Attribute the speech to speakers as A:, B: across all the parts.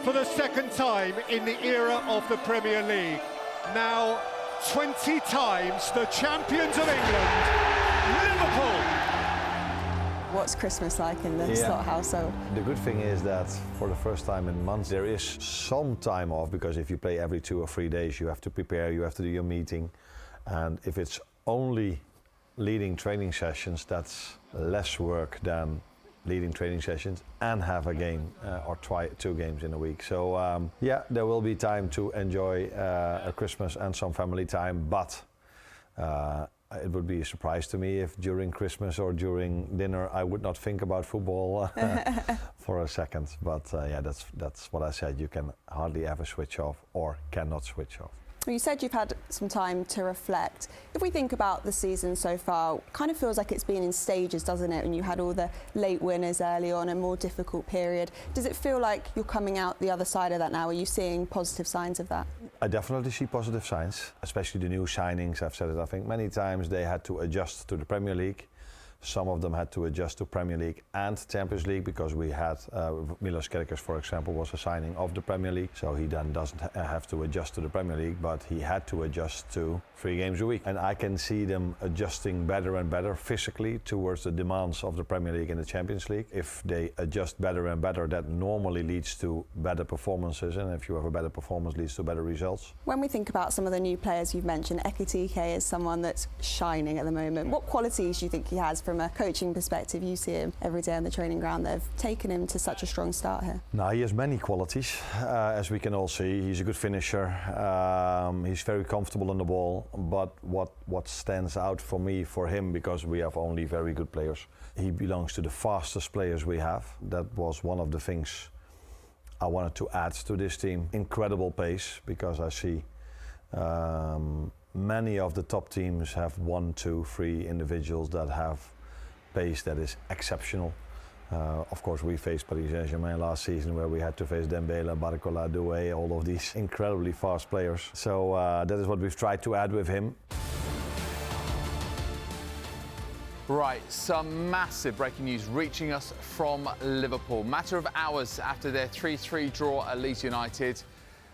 A: for the second time in the era of the Premier League. Now 20 times the champions of England, Liverpool.
B: What's Christmas like in the Slot household?
C: The good thing is that for the first time in months there is some time off, because if you play every 2 or 3 days you have to prepare, you have to do your meeting, and if it's only leading training sessions, that's less work than leading training sessions and have a game or 2 games in a week. So yeah, there will be time to enjoy a Christmas and some family time, but it would be a surprise to me if during Christmas or during dinner I would not think about football for a second. But yeah, that's what I said. You can hardly ever switch off or cannot switch off.
B: Well, you said you've had some time to reflect. If we think about the season so far, it kind of feels like it's been in stages, doesn't it? And you had all the late winners early on, a more difficult period. Does it feel like you're coming out the other side of that now? Are you seeing positive signs of that?
C: I definitely see positive signs, especially the new signings. I've said it, I think, many times. They had to adjust to the Premier League. Some of them had to adjust to Premier League and Champions League, because we had Milos Kerkers, for example, was a signing of the Premier League. So he then doesn't have to adjust to the Premier League, but he had to adjust to 3 games a week. And I can see them adjusting better and better physically towards the demands of the Premier League and the Champions League. If they adjust better and better, that normally leads to better performances. And if you have a better performance, leads to better results.
B: When we think about some of the new players you've mentioned, Ekitike is someone that's shining at the moment. What qualities do you think he has from a coaching perspective? You see him every day on the training ground that have taken him to such a strong start here.
C: Now, he has many qualities, as we can all see. He's a good finisher. He's very comfortable on the ball. But what stands out for me, for him, because we have only very good players, he belongs to the fastest players we have. That was one of the things I wanted to add to this team. Incredible pace, because I see many of the top teams have 1, 2, 3 individuals that have pace that is exceptional. Of course, we faced Paris Saint-Germain last season, where we had to face Dembele, Barcola, Doué, all of these incredibly fast players. So that is what we've tried to add with him.
D: Right, some massive breaking news reaching us from Liverpool. Matter of hours after their 3-3 draw at Leeds United,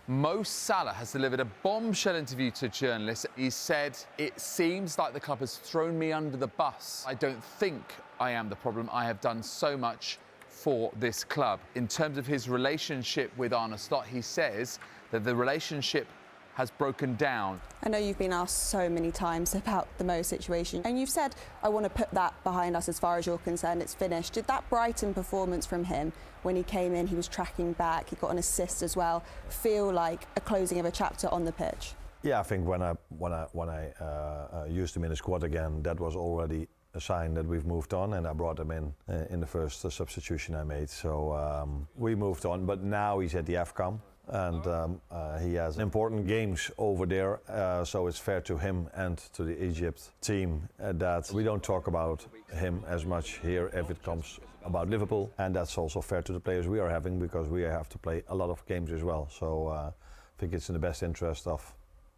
D: Mo Salah has delivered a bombshell interview to journalists. He said, "It seems like the club has thrown me under the bus. I don't think I am the problem. I have done so much for this club." In terms of his relationship with Arne Slot, he says that the relationship has broken down.
B: I know you've been asked so many times about the Mo situation, and you've said, I want to put that behind us as far as you're concerned, it's finished. Did that Brighton performance from him, when he came in, he was tracking back, he got an assist as well, feel like a closing of a chapter on the pitch?
C: Yeah, I think when I used him in the squad again, that was already a sign that we've moved on, and I brought him in the first substitution I made. So we moved on, but now he's at the AFCON. And he has important games over there, so it's fair to him and to the Egypt team that we don't talk about him as much here if it comes about Liverpool, and that's also fair to the players we are having, because we have to play a lot of games as well. So I think it's in the best interest of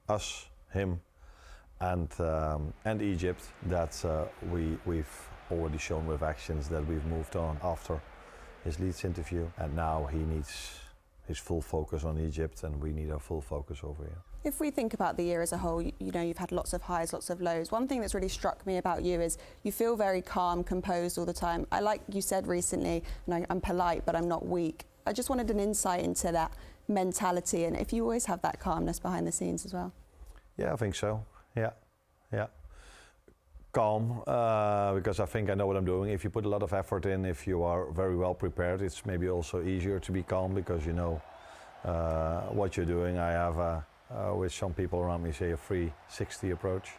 C: us, him, and Egypt that we've already shown with actions that we've moved on after his Leeds interview, and now he needs his full focus on Egypt, and we need our full focus over here.
B: If we think about the year as a whole, you know, you've had lots of highs, lots of lows. One thing that's really struck me about you is you feel very calm, composed all the time. I like you said recently, and I'm polite, but I'm not weak. I just wanted an insight into that mentality, and if you always have that calmness behind the scenes as well.
C: Yeah, I think so. Yeah. Calm, because I think I know what I'm doing. If you put a lot of effort in, if you are very well prepared, it's maybe also easier to be calm, because you know what you're doing. I have, with some people around me say, a 360 approach,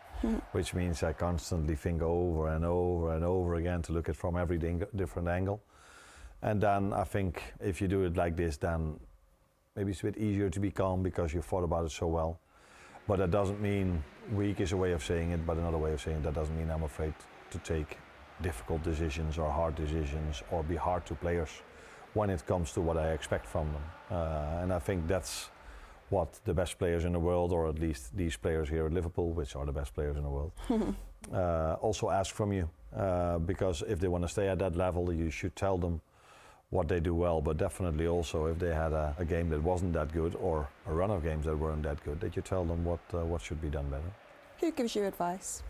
C: which means I constantly think over and over and over again to look at from every different angle. And then I think if you do it like this, then maybe it's a bit easier to be calm, because you thought about it so well. But that doesn't mean weak is a way of saying it, but another way of saying it, that doesn't mean I'm afraid to take difficult decisions or hard decisions or be hard to players when it comes to what I expect from them. And I think that's what the best players in the world, or at least these players here at Liverpool, which are the best players in the world, also ask from you. Because if they want to stay at that level, you should tell them what they do well, but definitely also if they had a game that wasn't that good or a run of games that weren't that good, that you tell them what should be done better.
B: Who gives you advice?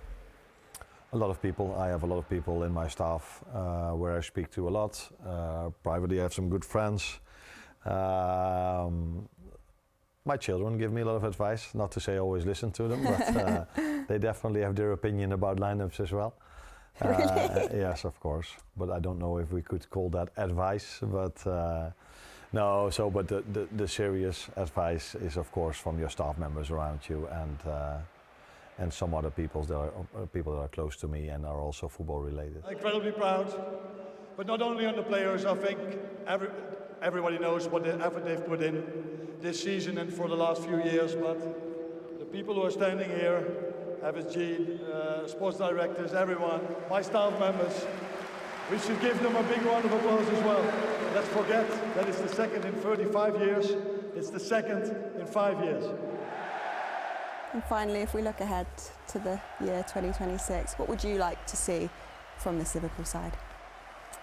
C: A lot of people. I have a lot of people in my staff where I speak to a lot. Privately, I have some good friends. My children give me a lot of advice. Not to say I always listen to them, but they definitely have their opinion about lineups as well.
B: Really?
C: Yes, of course. But I don't know if we could call that advice. But no. So, but the serious advice is, of course, from your staff members around you and some other people that are close to me and are also football related.
E: Incredibly proud, but not only on the players. I think everybody knows what the effort they've put in this season and for the last few years, but the people who are standing here, FSG, sports directors, everyone, my staff members, we should give them a big round of applause as well. Let's forget that it's the second in 35 years, it's the second in 5 years.
B: And finally, if we look ahead to the year 2026, what would you like to see from this Liverpool side?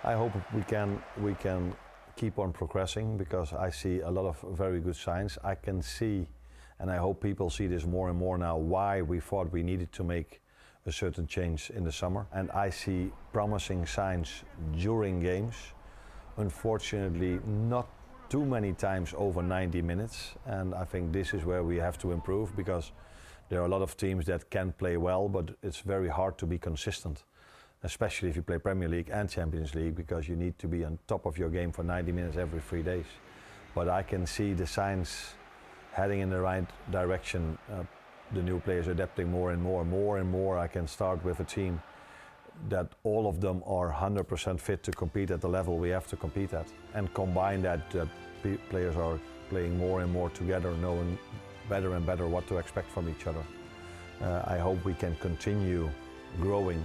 C: I hope we can keep on progressing, because I see a lot of very good signs. I can see, and I hope people see this more and more now, why we thought we needed to make a certain change in the summer. And I see promising signs during games. Unfortunately, not too many times over 90 minutes. And I think this is where we have to improve, because there are a lot of teams that can play well, but it's very hard to be consistent, especially if you play Premier League and Champions League, because you need to be on top of your game for 90 minutes every 3 days. But I can see the signs heading in the right direction. The new players adapting more and more. I can start with a team that all of them are 100% fit to compete at the level we have to compete at. And combine that players are playing more and more together, knowing better and better what to expect from each other. I hope we can continue growing,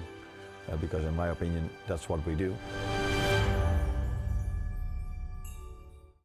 C: because in my opinion, that's what we do.